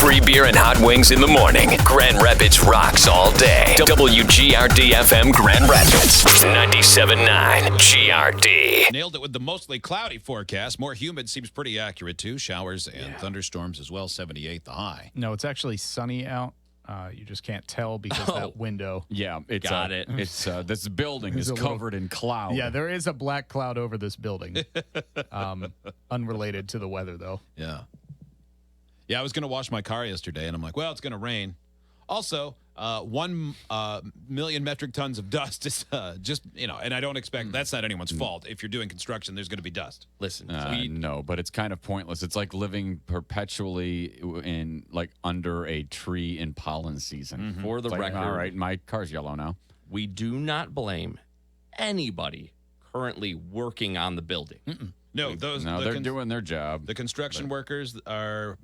Free beer and hot wings in the morning. Grand Rapids rocks all day. WGRD FM Grand Rapids. 97.9 GRD. Nailed it with the mostly cloudy forecast. More humid seems pretty accurate, too. Showers and thunderstorms as well. 78 the high. No, it's actually sunny out. You just can't tell because that window. Yeah, it's Got it. It's this building is a little- covered in cloud. Yeah, there is a black cloud over this building. Unrelated to the weather, though. Yeah. Yeah, I was going to wash my car yesterday, and I'm like, well, it's going to rain. Also, 1 million metric tons of dust is just, and I don't expect that's not anyone's fault. If you're doing construction, there's going to be dust. Listen, no, but it's kind of pointless. It's like living perpetually under a tree in pollen season. for the It's like, record, all right, my car's yellow now. we do not blame anybody currently working on the building. No, They're doing their job. The construction workers are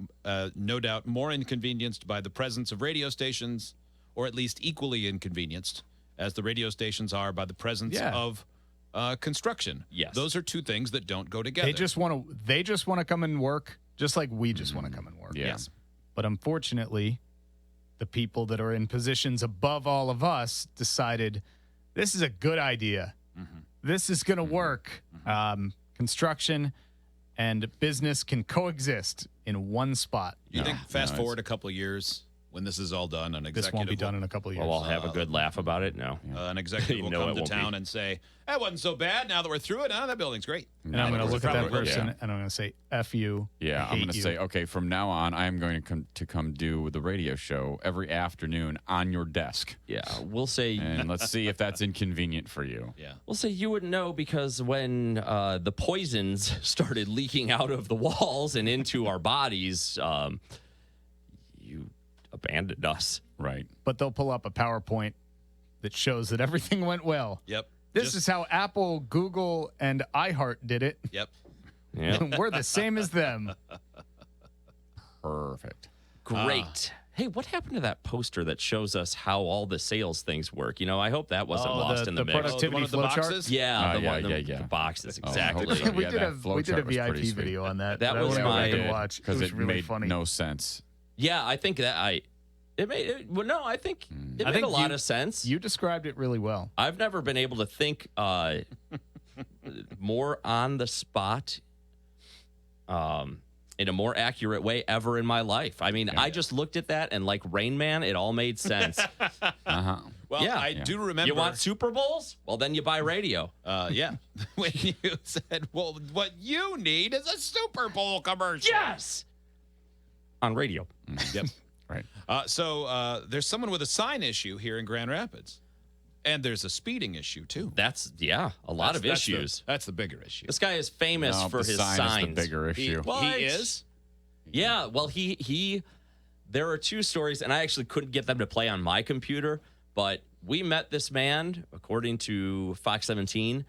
no doubt more inconvenienced by the presence of radio stations, or at least equally inconvenienced as the radio stations are by the presence of construction. Yes. Those are two things that don't go together. They just want to come and work, just like we just want to come and work. Yeah. Yes. But unfortunately, the people that are in positions above all of us decided this is a good idea. This is going to work. Construction and business can coexist in one spot. You think fast forward a couple of years when this is all done, an executive This won't be done in a couple of years. Well, I'll have a good laugh about it. No. an executive You will know come it to won't town and and say, that wasn't so bad. Now that we're through it, that building's great. and I'm going to look at that Probably, person yeah. and I'm going to say, F you. Yeah, I'm hate going to you. say, okay, from now on, I'm going to come do the radio show every afternoon on your desk. Yeah, we'll say And let's see if that's inconvenient for you. Yeah. you wouldn't know because when the poisons started leaking out of the walls and into our bodies, you abandoned us. Right. But they'll pull up a PowerPoint that shows that everything went well. Yep. This is how Apple, Google, and iHeart did it. Yep. Yeah. And we're the same as them. Perfect. Great. Hey, what happened to that poster that shows us how all the sales things work? I hope that wasn't lost in the mix. productivity one with the flow chart? boxes? Yeah, the yeah, one, yeah. the boxes, Oh, I exactly. hope so. we Yeah, did that flow we did a chart was pretty VIP sweet. video on that. That I was wanna go back my- and watch. It Because was it really made funny. no sense. Yeah, I think that it made it I made think a lot you- of sense. You described it really well. I've never been able to think more on the spot in a more accurate way ever in my life. I mean, I just looked at that and like Rain Man, it all made sense. Uh-huh. Well, Yeah. I do remember. You want Super Bowls? Well, then you buy radio. Yeah. When you said, well, what you need is a Super Bowl commercial. Yes! On radio. Yep. Right. So there's someone with a sign issue here in Grand Rapids. And there's a speeding issue, too. That's, a lot of That's the- issues. That's the bigger issue. This guy is famous No, for the his sign signs. is the bigger issue. He is? Yeah, well, he there are two stories, and I actually couldn't get them to play on my computer, but we met this man, according to Fox 17,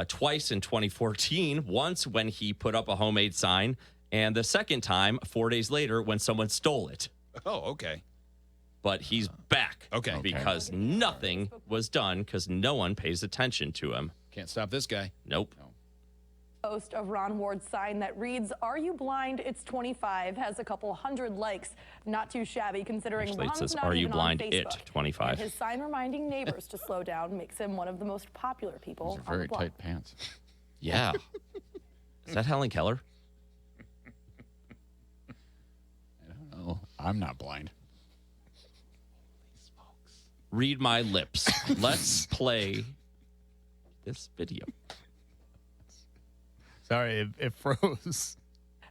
twice in 2014. Once when he put up a homemade sign, and the second time, 4 days later, when someone stole it. Oh, okay. But he's back. Okay. Because nothing was done because no one pays attention to him. Can't stop this guy. Nope. Post of Ron Ward's sign that reads, "Are you blind? It's 25," has a couple hundred likes. Not too shabby considering Actually, it Ron's says, not "Are you even blind? on It Facebook. 25." And his sign reminding neighbors to slow down makes him one of the most popular people Those are on the very block. tight pants. Yeah. Is that Helen Keller? Oh, I'm not blind. Read my lips. Let's play this video. Sorry, it froze.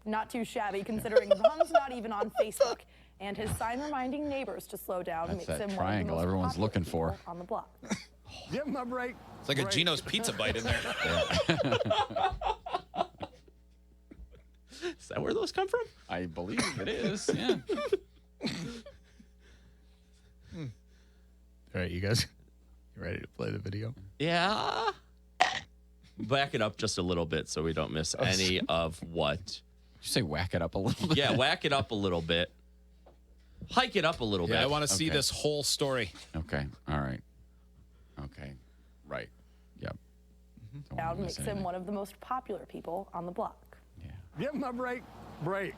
Not too shabby considering Ron's not even on Facebook. And his sign reminding neighbors to slow down That's makes that him one triangle of the most everyone's popular looking for. people on the block. Give him a break. It's like a Geno's Pizza Bite in there. Is that where those come from? I believe it is. Yeah. All right, you guys, you ready to play the video? Yeah. Back it up just a little bit so we don't miss any of what. Did you say whack it up a little bit? Yeah, whack it up a little bit. Hike it up a little Yeah, bit. I want to see Okay. this whole story. Okay. All right. Okay. Right. Yep. Don't wanna Down miss makes him anything. one of the most popular people on the block. Yeah. Give him a break. brake.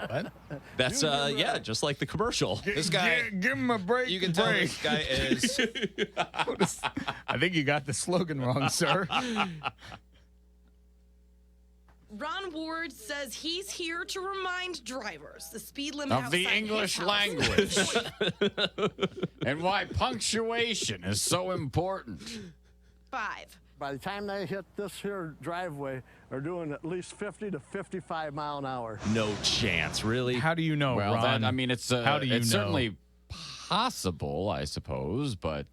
What? That's yeah, just like the commercial. This guy, Give him a break. you can tell this guy is. I think you got the slogan wrong, sir. Ron Ward says he's here to remind drivers the speed limit Of the outside English his house language. is 25. And why punctuation is so important. By the time they hit this here driveway, they're doing at least 50 to 55 mile an hour. No chance, really. How do you know, Well, Ron? I mean, it's How do you it's know? certainly possible, I suppose. But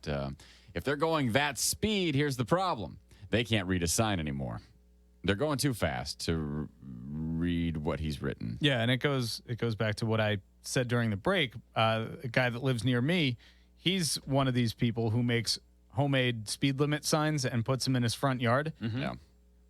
if they're going that speed, here's the problem: they can't read a sign anymore. They're going too fast to read what he's written. Yeah, and it goes back to what I said during the break. A guy that lives near me, he's one of these people who makes homemade speed limit signs and puts them in his front yard. Yeah.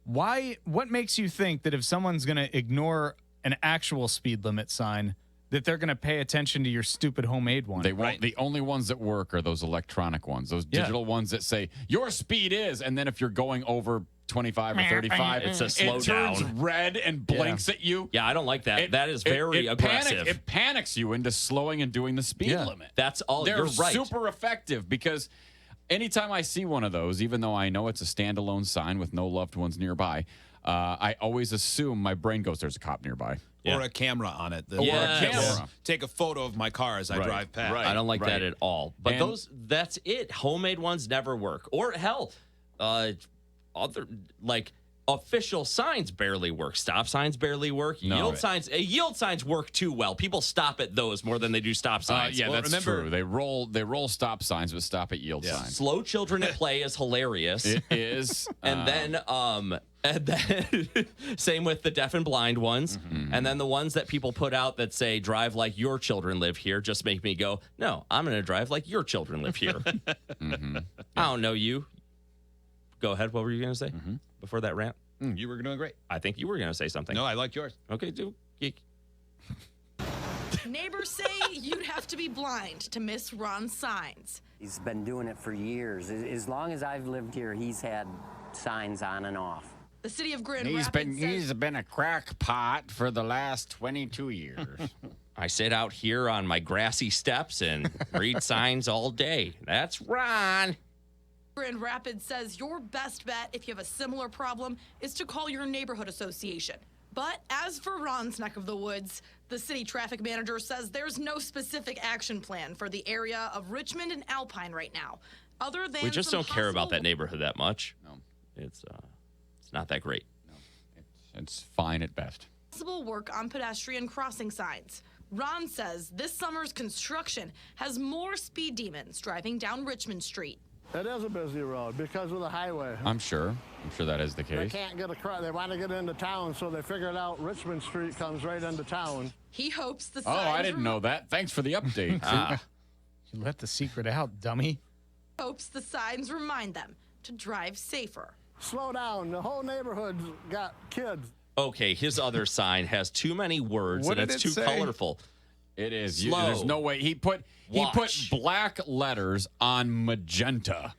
What makes you think that if someone's going to ignore an actual speed limit sign, that they're going to pay attention to your stupid homemade one? They won't. The only ones that work are those electronic ones, those digital ones that say your speed is, and then if you're going over 25 or 35, It's a slow it turns down. red and blinks at you. Yeah, I don't like that. That is very it aggressive. It panics you into slowing and doing the speed limit. That's all. They're You're right. super effective because anytime I see one of those, even though I know it's a standalone sign with no loved ones nearby, I always assume my brain goes, "There's a cop nearby." Or a camera on it. Yes. Or a camera. Yes. Take a photo of my car as I drive past. I don't like that right. at all. But And- that's it. Homemade ones never work. Or hell, other like official signs barely work. Stop signs barely work. Yield signs work too well. People stop at those more than they do stop signs. Yeah, Well, that's remember- true. They roll stop signs, but stop at yield signs. Slow children at play is hilarious. It is. And then same with the deaf and blind ones. And then the ones that people put out that say drive like your children live here just make me go, no, I'm going to drive like your children live here. I don't know you. Go ahead. What were you going to say before that rant? You were doing great. I think you were going to say something. No, I liked yours. Okay, do. Neighbors say you'd have to be blind to miss Ron's signs. He's been doing it for years. As long as I've lived here, he's had signs on and off. The city of Grand He's Rapids says been a crackpot for the last 22 years. I sit out here on my grassy steps and read signs all day. That's Ron. Grand Rapids says your best bet if you have a similar problem is to call your neighborhood association. But as for Ron's neck of the woods, the city traffic manager says there's no specific action plan for the area of Richmond and Alpine right now, other than We just some don't care about possible- that neighborhood that much. No. It's not that great. It's fine at best. possible work on pedestrian crossing signs. Ron says this summer's construction has more speed demons driving down Richmond Street. It is a busy road because of the highway. I'm sure that is the They case. can't get across. They want to get into town, so they figured out Richmond Street comes right into town. He hopes the Oh, signs I didn't know that. Thanks for the update. You let the secret out, dummy. hopes the signs remind them to drive safer. Slow down. The whole neighborhood's got kids. Okay, his other sign has too many words What and did it's it too say? colorful. It is. Slow. There's no way. He put Watch. black letters on magenta.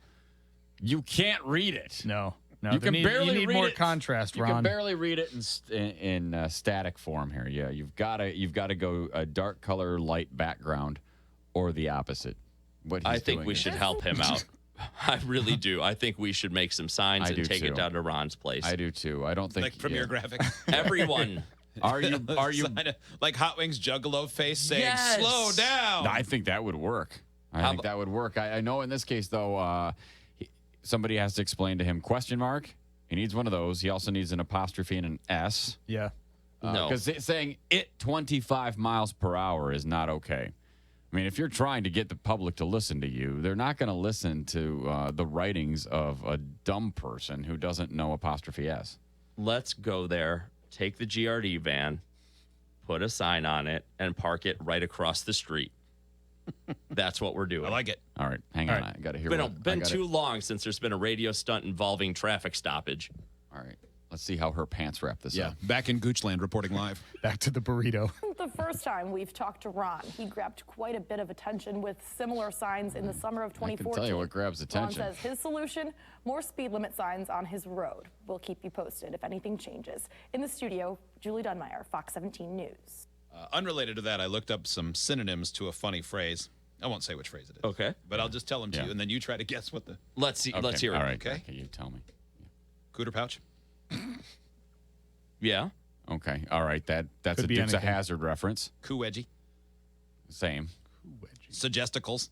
You can't read it. No. You can barely you need read more it. contrast, You Ron. can barely read it in static form here. Yeah, you've got to go a dark color, light background, or the opposite. What he's I think doing we is- should help him out. I really do. I think we should make some signs I and do take too. it down to Ron's place. I do too. I don't think Like Premiere Graphics. Everyone. Are you? Like Hot Wings Juggalo face saying, Yes. slow down. I think that would work. I think that would work. I know in this case though, somebody has to explain to him question mark. He needs one of those. He also needs an apostrophe and an S. Yeah. No. Because saying it 25 miles per hour is not okay. I mean, if you're trying to get the public to listen to you, they're not going to listen to the writings of a dumb person who doesn't know apostrophe S. Let's go there, take the GRD van, put a sign on it, and park it right across the street. That's what we're doing. I like it. All right, hang on. I got to hear Been too long since there's been a radio stunt involving traffic stoppage. All right, let's see how her pants wrap this Yeah. up. Back in Goochland reporting live. Back to the burrito. The first time we've talked to Ron, he grabbed quite a bit of attention with similar signs in the summer of 2014. I can tell you what grabs attention. Ron says his solution, more speed limit signs on his road. We'll keep you posted if anything changes. In the studio, Julie Dunmeyer, Fox 17 News. Unrelated to that, I looked up some synonyms to a funny phrase. I won't say which phrase it is. Okay. But I'll just tell them to you, and then you try to guess what the Let's see. Let's hear it. All right. Okay. You tell me. cooter pouch. Yeah. Okay. All right. That's Could a be Dukes of anything. Hazzard reference. Coo wedgie. Same. Suggesticles.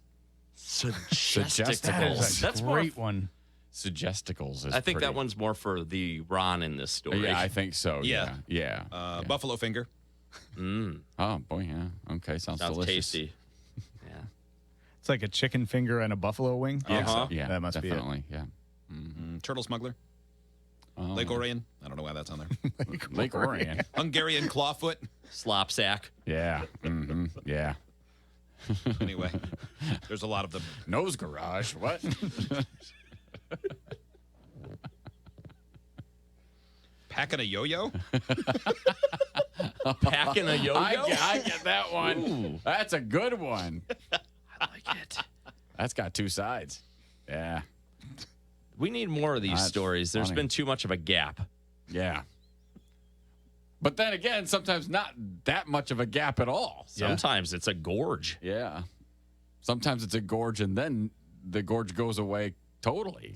Suggesticles. That's a great one. Suggesticles is I think pretty. that one's more for the Ron in this story. Yeah, I think so. Yeah. Yeah. Buffalo finger. Oh boy, yeah. Okay, sounds delicious. tasty. Yeah. It's like a chicken finger and a buffalo wing. Uh-huh. Yeah, That must be it. definitely. Yeah. Turtle smuggler. Oh, Lake Orion. I don't know why that's on there. Lake Orion. Hungarian clawfoot. Slop sack. Yeah. Yeah. Anyway, there's a lot of them. Nose garage. What? Packing a yo-yo. Packing a yo-yo? I get that one. Ooh. That's a good one. I like it. That's got two sides. Yeah. We need more of these That's stories. There's funny. been too much of a gap. Yeah. But then again, sometimes not that much of a gap at all. Sometimes it's a gorge. Yeah. Sometimes it's a gorge and then the gorge goes away totally.